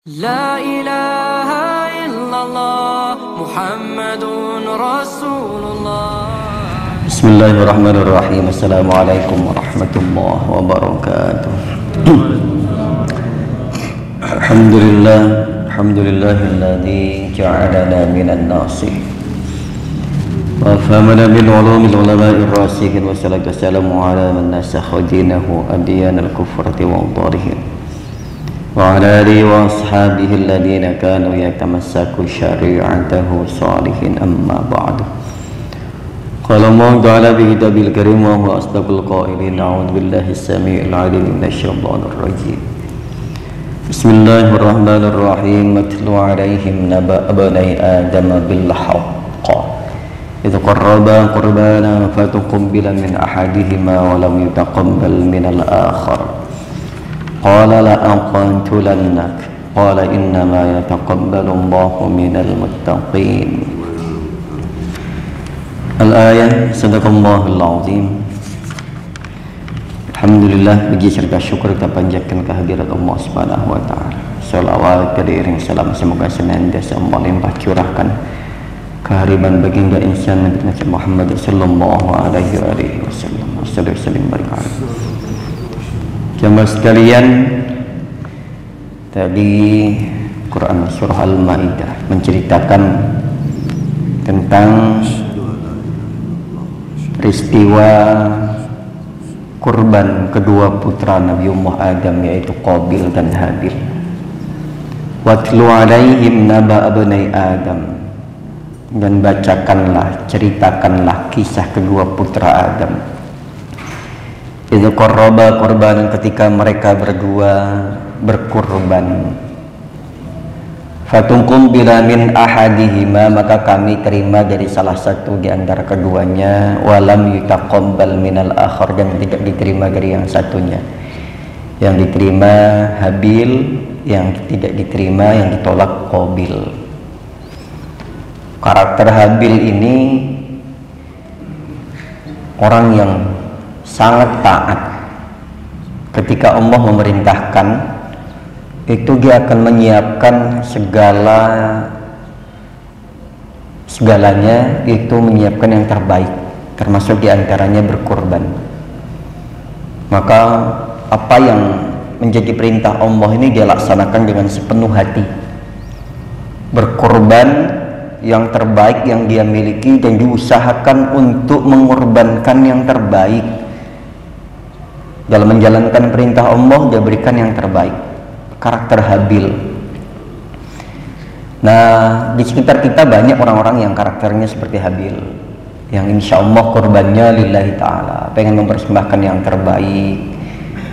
لا إله إلا الله محمد رسول الله. بسم الله الرحمن الرحيم. السلام عليكم ورحمة الله وبركاته. الحمد لله الذي جعلنا من الناصح وفهمنا من علوم العلماء الراسخين، والصلاة والسلام على من نسخ دينه أديان الكفرة والضالين، وعلى آله وأصحابه الذين كانوا يتمسكوا شريعته صالحين. أما بعد، قال الله تعالى في كتابه الكريم وهو أصدق القائلين: أعوذ بالله السميع العليم من الشيطان الرجيم. بسم الله الرحمن الرحيم. اتل عليهم نبأ بني آدم بالحق إذ قربا قربانا فتقبل من أحدهما ولم يتقبل من الآخر قال لأقتلنك قال إنما يتقبل الله من المتقين. Al-ayah. Sadaqallahul azim. Alhamdulillah, puji serta syukur kita panjatkan kehadirat Allah Subhanahu wa taala. Shalawat beriring salam semoga senantiasa Allah limpah curahkan kehariban baginda insan Nabi Muhammad sallallahu alaihi wasallam. Wassalamu alaikum. Jamaah sekalian, tadi Quran surah Al-Maidah menceritakan tentang peristiwa kurban kedua putra Nabiullah Adam, yaitu Qabil dan Habil. Watlu alaihim naba abnai Adam, dan bacakanlah, ceritakanlah kisah kedua putra Adam. Itu qarraba qurbanan, ketika mereka berdua berkurban. Fatungkum bila min ahadihima, maka kami terima dari salah satu di antara keduanya. Walam yutaqabbal minal akhar, dan tidak diterima dari yang satunya. Yang diterima Habil, yang tidak diterima, yang ditolak Qabil. Karakter Habil ini orang yang sangat taat. Ketika Allah memerintahkan, itu dia akan menyiapkan segalanya, itu menyiapkan yang terbaik, termasuk diantaranya berkorban. Maka apa yang menjadi perintah Allah ini dia laksanakan dengan sepenuh hati. Berkorban yang terbaik yang dia miliki, dan diusahakan untuk mengorbankan yang terbaik. Dalam menjalankan perintah Allah, dia berikan yang terbaik. Karakter Habil. Nah, di sekitar kita banyak orang-orang yang karakternya seperti Habil, yang insya Allah korbannya lillahi ta'ala, pengen mempersembahkan yang terbaik,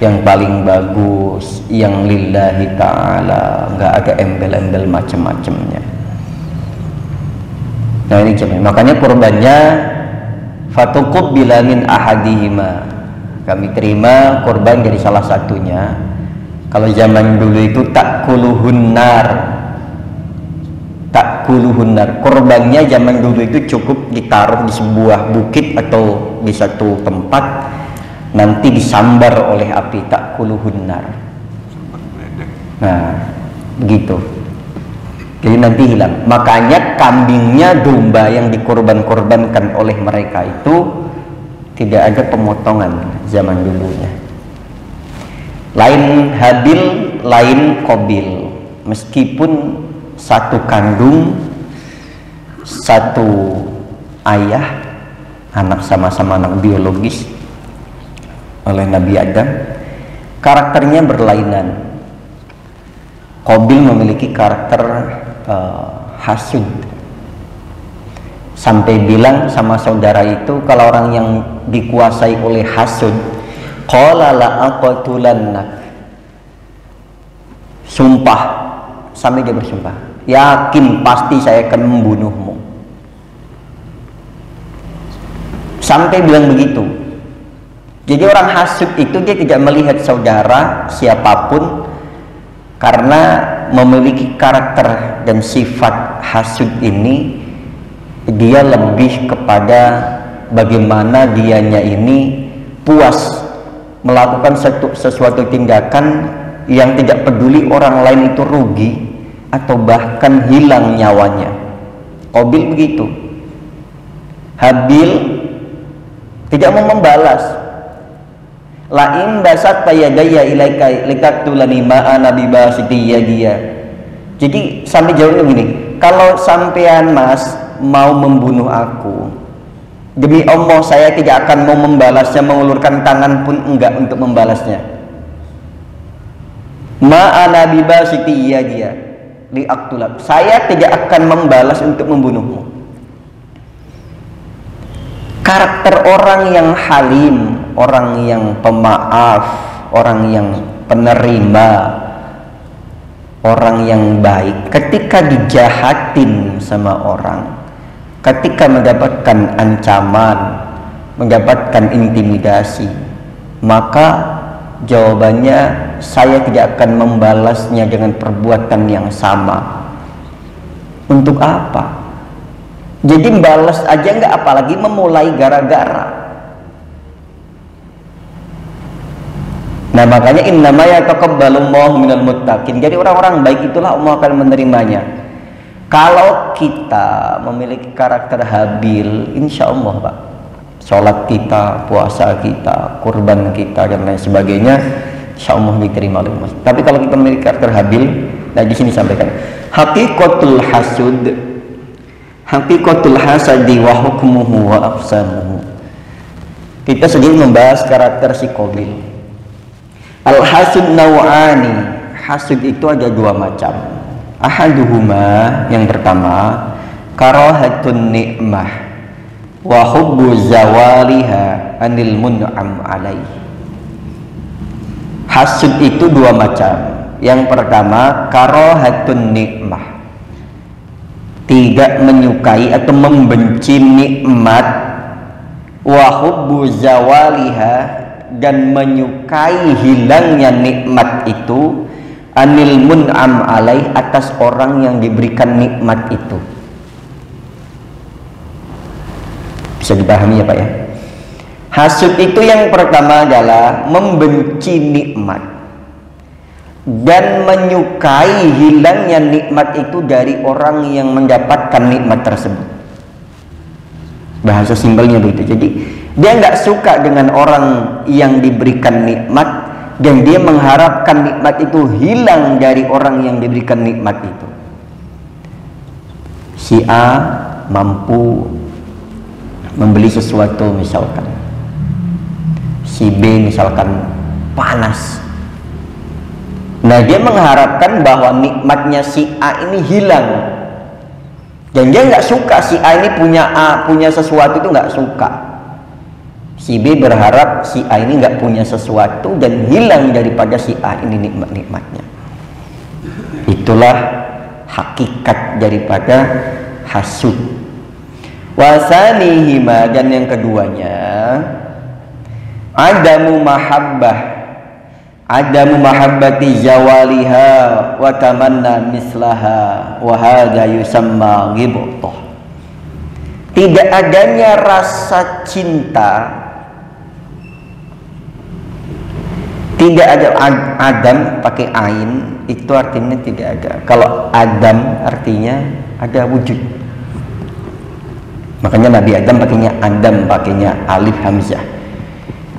yang paling bagus, yang lillahi ta'ala, nggak ada embel-embel macam-macamnya. Nah, ini cuman makanya korbannya fatuqabbila min ahadihima, kami terima korban dari salah satunya. Kalau zaman dulu itu takuluhun nar, korbannya zaman dulu itu cukup ditaruh di sebuah bukit atau di satu tempat, nanti disambar oleh api, takuluhun nar. Nah, begitu. Jadi nanti hilang. Makanya kambingnya, domba yang dikorban-korbankan oleh mereka itu tidak ada pemotongan zaman dulunya. Lain Habil, lain Qabil. Meskipun satu kandung, satu ayah, anak, sama-sama anak biologis oleh Nabi Adam, karakternya berlainan. Qabil memiliki karakter hasud, sampai bilang sama saudara itu, kalau orang yang dikuasai oleh hasud, qala la'aqtulannak, sumpah, sampai dia bersumpah, yakin pasti saya akan membunuhmu, sampai bilang begitu. Jadi orang hasud itu dia tidak melihat saudara siapapun, karena memiliki karakter dan sifat hasud ini, dia lebih kepada bagaimana dianya ini puas melakukan sesuatu tindakan yang tidak peduli orang lain itu rugi, atau bahkan hilang nyawanya. Qabil begitu. Habil tidak mau membalas. Lain basat yadaya ilaika likaktulani ma'ana bibasiti yadiya. Jadi sampai jauhnya begini, kalau sampean Mas mau membunuh aku, demi Allah saya tidak akan mau membalasnya, mengulurkan tangan pun enggak untuk membalasnya. Ma'ana bibasiti yadiya liaktulak, saya tidak akan membalas untuk membunuhmu. Karakter orang yang halim, orang yang pemaaf, orang yang penerima, orang yang baik, ketika dijahatin sama orang, ketika mendapatkan ancaman, mendapatkan intimidasi, maka jawabannya, saya tidak akan membalasnya dengan perbuatan yang sama. Untuk apa? Jadi balas aja nggak, apalagi memulai gara-gara. Nah makanya innama yataqabbalullahu minal muttaqin. Jadi orang-orang baik itulah Allah akan menerimanya. Kalau kita memiliki karakter habil, insya Allah Pak, sholat kita, puasa kita, kurban kita dan lain sebagainya, insya Allah diterima oleh Allah. Tapi kalau kita memiliki karakter habil, nah di sini sampaikan haqiqatul hasud, haqiqatul hasadi wa hukmuhu wa aqsamuhu. Kita sedang membahas karakter si Qabil. Al-hasud naw'ani, hasud itu ada dua macam. Ahaduhuma, yang pertama, karahatun ni'mah wa hubbu zawaliha anil mun'am alaih. Hasud itu dua macam. Yang pertama, karahatun ni'mah, tidak menyukai atau membenci nikmat, wa hubbu zawaliha, dan menyukai hilangnya nikmat itu, anil mun'am alaih, atas orang yang diberikan nikmat itu. Bisa dipahami ya Pak ya? Hasud itu yang pertama adalah membenci nikmat dan menyukai hilangnya nikmat itu dari orang yang mendapatkan nikmat tersebut. Bahasa simpelnya begitu. Jadi dia nggak suka dengan orang yang diberikan nikmat, dan dia mengharapkan nikmat itu hilang dari orang yang diberikan nikmat itu. Si A mampu membeli sesuatu misalkan, si B misalkan panas. Nah dia mengharapkan bahwa nikmatnya si A ini hilang, dan dia nggak suka si A ini punya sesuatu itu, nggak suka. Si B berharap si A ini nggak punya sesuatu dan hilang daripada si A ini nikmat-nikmatnya. Itulah hakikat daripada hasud. Wasanihima, dan yang keduanya, adamu mahabbah, adamu mahabbati zawaliha wa tamanna mislaha wa hadza yusamma ghibthah. Tidak adanya rasa cinta, tidak ada. Adam pakai ain itu artinya tidak ada. Kalau Adam artinya ada wujud. Makanya Nabi Adam pakainya alif hamzah.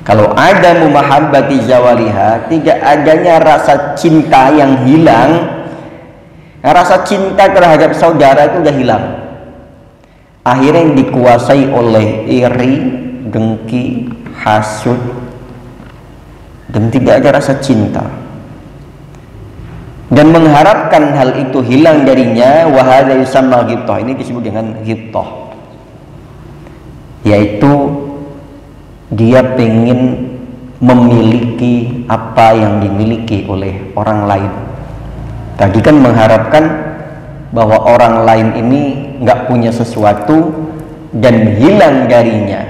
Kalau Adamu mahabbati zawaliha, tidak adanya rasa cinta yang hilang. Rasa cinta terhadap saudara itu udah hilang. Akhirnya yang dikuasai oleh iri, dengki, hasud, dan tidak ada rasa cinta, dan mengharapkan hal itu hilang darinya. Wa hadza yusamma ghibthah, ini disebut dengan ghibthah, yaitu dia pengen memiliki apa yang dimiliki oleh orang lain. Tadi kan mengharapkan bahwa orang lain ini nggak punya sesuatu dan hilang darinya.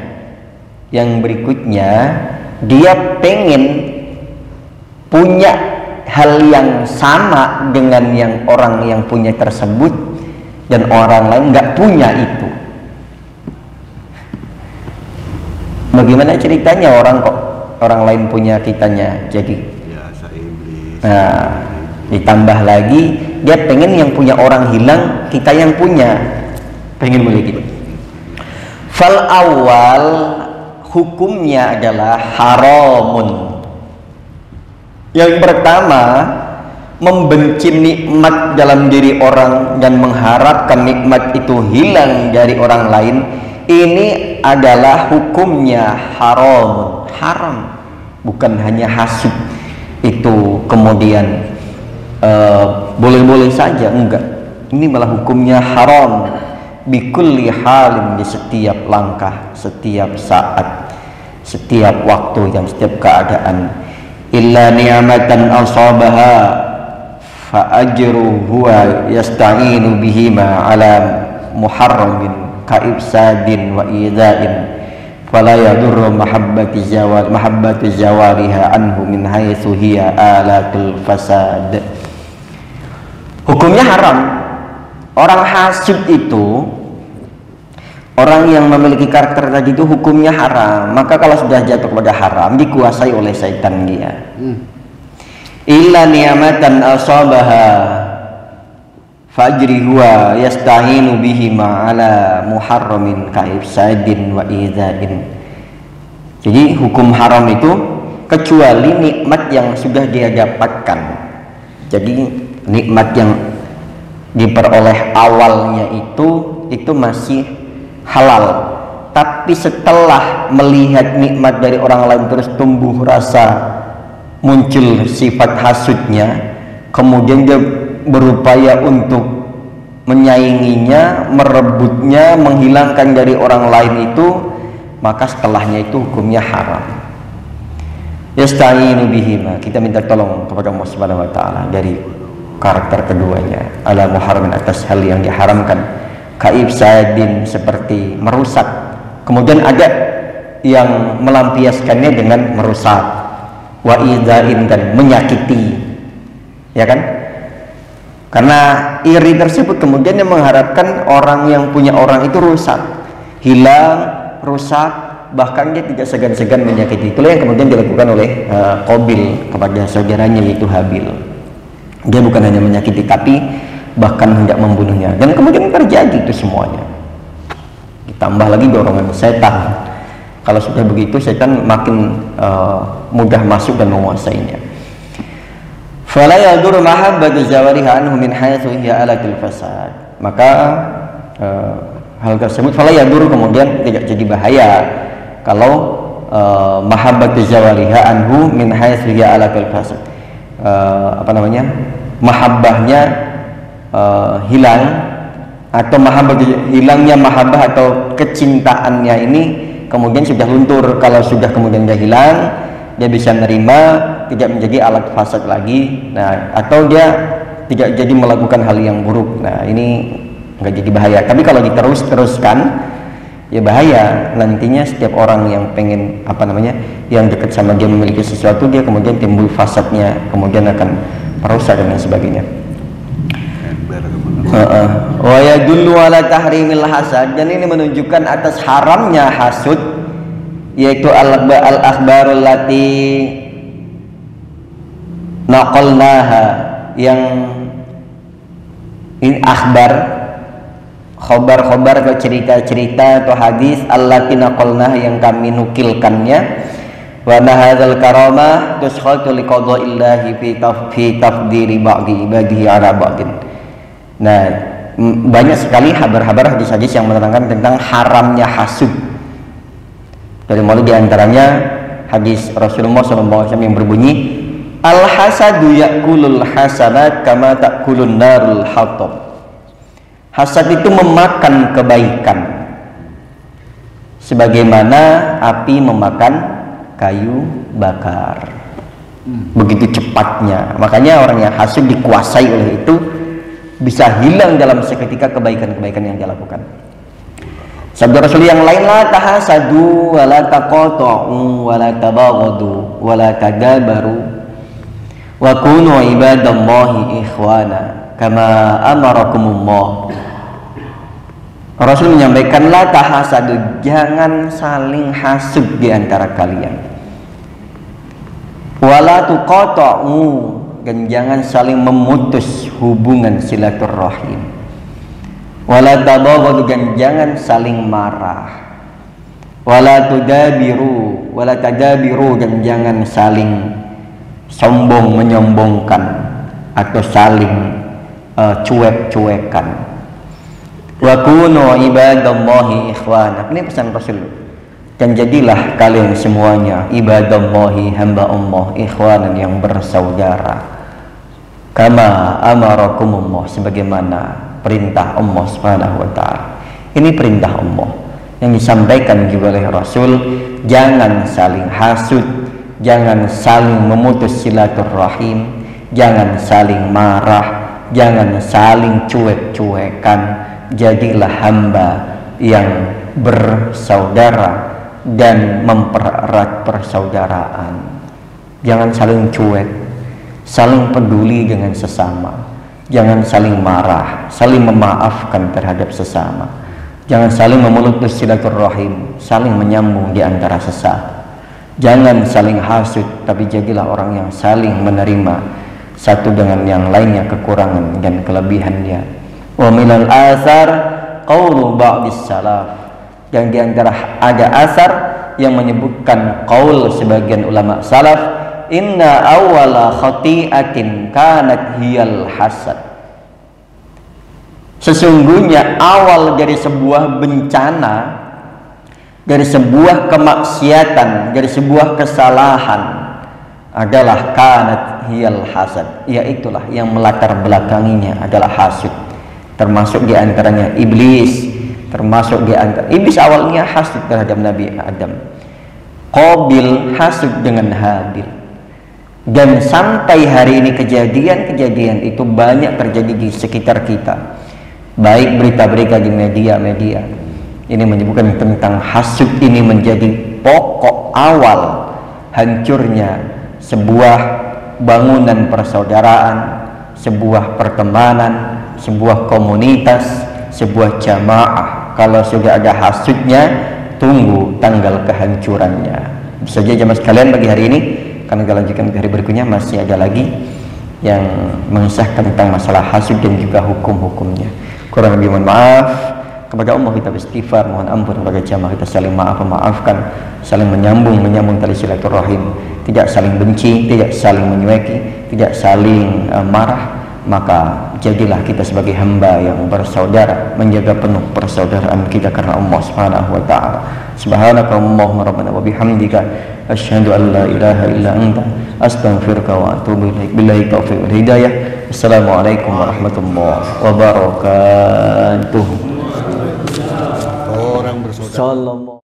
Yang berikutnya, dia pengen punya hal yang sama dengan yang orang yang punya tersebut, dan orang lain nggak punya itu. Bagaimana ceritanya orang lain punya, kitanya jadi? Nah, ditambah lagi dia pengen yang punya orang hilang, kita yang punya, pengen memiliki. Fal awal hukumnya adalah haramun. Yang pertama, membenci nikmat dalam diri orang dan mengharapkan nikmat itu hilang dari orang lain, ini adalah hukumnya haramun. Haram, bukan hanya hasud itu kemudian boleh-boleh saja, enggak. Ini malah hukumnya haram bikulli halin, di setiap langkah, setiap saat, setiap waktu dan setiap keadaan. Illa ni'matan asabaha fa ajru huwa yasta'inu bihima ala muharramin ka'ibsadin wa idha'in fala yadurru mahabbatu zawariha anhu min haitsu hiya alatul fasad. Hukumnya haram. Orang hasud itu, orang yang memiliki karakter tadi itu hukumnya haram. Maka kalau sudah jatuh kepada haram, dikuasai oleh syaitan dia. Illa ni'matan asabaha fajri huwa yasta'inu bihima ala muharramin ka'ifsadin wa idha'in. Jadi hukum haram itu kecuali nikmat yang sudah dia dapatkan. Jadi nikmat yang diperoleh awalnya itu masih halal. Tapi setelah melihat nikmat dari orang lain terus tumbuh rasa, muncul sifat hasudnya, kemudian dia berupaya untuk menyainginya, merebutnya, menghilangkan dari orang lain itu, maka setelahnya itu hukumnya haram. Yasta'inu bihima, kita minta tolong kepada Allah Subhanahu wa taala dari karakter keduanya, ala muharramin, atas hal yang diharamkan, kaibsadin, seperti merusak. Kemudian ada yang melampiaskannya dengan merusak, wa idzain, dan menyakiti, ya kan? Karena iri tersebut kemudian yang mengharapkan orang yang punya orang itu rusak, hilang, rusak, bahkan dia tidak segan-segan menyakiti. Itulah yang kemudian dilakukan oleh Qabil kepada saudaranya yaitu Habil. Dia bukan hanya menyakiti, tapi bahkan hendak membunuhnya, dan kemudian terjadi itu semuanya. Ditambah lagi dorongan setan. Kalau sudah begitu, setan makin mudah masuk dan menguasainya. Fala yadur mahabbatu zawariha anhu min haitsu hiya alatul fasad. Maka hal tersebut fala yadur kemudian tidak jadi bahaya kalau mahabbatu zawariha anhu min haitsu hiya alatul fasad. Mahabbahnya hilang, atau hilangnya mahabbah atau kecintaannya ini kemudian sudah luntur. Kalau sudah kemudian dia hilang, dia bisa menerima, tidak menjadi alat fasad lagi. Nah, atau dia tidak jadi melakukan hal yang buruk. Nah, ini nggak jadi bahaya. Tapi kalau diteruskan, ya bahaya. Nantinya setiap orang yang pengen yang dekat sama dia memiliki sesuatu, dia kemudian timbul fasadnya, kemudian akan merusak dan sebagainya. Wa yadullu ala tahrimil hasad, dan ini menunjukkan atas haramnya hasud, yaitu al-akhbarul lati naqalnaha, yang ini akhbar, khobar-khobar atau cerita-cerita atau hadis, allati naqalnaha, yang kami nukilkannya. Wa nahadzal karamah tuskhatu liqada'illahi fi tafdiri ba'di ibadihi ala ba'din. Nah, banyak sekali kabar-kabar hadis-hadis yang menerangkan tentang haramnya hasud. Dari mulai diantaranya hadis Rasulullah SAW yang berbunyi, al hasadu yakulul hasanat kama takulun narul hatab. Hasad itu memakan kebaikan sebagaimana api memakan kayu bakar. Begitu cepatnya. Makanya orang yang hasud dikuasai oleh itu, bisa hilang dalam seketika kebaikan-kebaikan yang dia lakukan. Sabda Rasul yang lain, la tahasadu wa la taqata'u wa la tabaghadu wa la tadabaru wa kunu ibadallahi ikhwana kama amarakumullah. Rasul menyampaikan, la tahasadu, jangan saling hasud di antara kalian. Wa la tuqata'u, dan jangan saling memutus hubungan silaturahim. Wala tabaghadu, dan jangan saling marah. Wala tudabiru, dan jangan saling sombong menyombongkan atau saling cuek-cuekan. Wa kunu ibadallahi ikhwana. Ini pesan Rasul. Dan jadilah kalian semuanya ibadallahi, hamba Allah, ikhwanan yang bersaudara. Kama amarakumullah, sebagaimana perintah Allah Subhanahu wa taala. Ini perintah Allah yang disampaikan juga oleh Rasul. Jangan saling hasud, jangan saling memutus silaturahim, jangan saling marah, jangan saling cuek-cuekan. Jadilah hamba yang bersaudara dan mempererat persaudaraan. Jangan saling cuek, saling peduli dengan sesama. Jangan saling marah, saling memaafkan terhadap sesama. Jangan saling memutus silaturahim, saling menyambung di antara sesama. Jangan saling hasud, tapi jadilah orang yang saling menerima satu dengan yang lainnya kekurangan dan kelebihannya. Wa minal athar qaulu ba'dis salaf. Dan di antara ada asar yang menyebutkan qaul sebagian ulama salaf, inna awwala khati'atin kanat hiyal hasad. Sesungguhnya awal dari sebuah bencana, dari sebuah kemaksiatan, dari sebuah kesalahan adalah kanat hiyal hasad. Yaitulah yang melatar belakanginya adalah hasud. Termasuk di antaranya iblis, termasuk di antara iblis awalnya hasud terhadap Nabi Adam. Qabil hasud dengan Habil. Dan sampai hari ini kejadian-kejadian itu banyak terjadi di sekitar kita. Baik berita-berita di media-media ini menyebutkan tentang hasud. Ini menjadi pokok awal hancurnya sebuah bangunan persaudaraan, sebuah pertemanan, sebuah komunitas, sebuah jamaah. Kalau sudah ada hasudnya, tunggu tanggal kehancurannya. Bisa saja jamaah sekalian bagi hari ini, karena kita lanjutkan ke hari berikutnya, masih ada lagi yang mengisahkan tentang masalah hasud dan juga hukum-hukumnya. Kurang lebih mohon maaf. Kepada Allah kita beristighfar, mohon ampun kepada jamaah kita, saling memaafkan, saling menyambung tali silaturahim, tidak saling benci, tidak saling menyueki, tidak saling marah. Maka jadilah kita sebagai hamba yang bersaudara, menjaga penuh persaudaraan kita karena Allah Subhanahu wa taala. Subhanakallahumma rabbana wa bihamdika asyhadu an la ilaha illa anta astaghfiruka wa atubu ilaik. Billahi taufiq wal hidayah. Assalamualaikum warahmatullahi wabarakatuh. Orang bersaudara.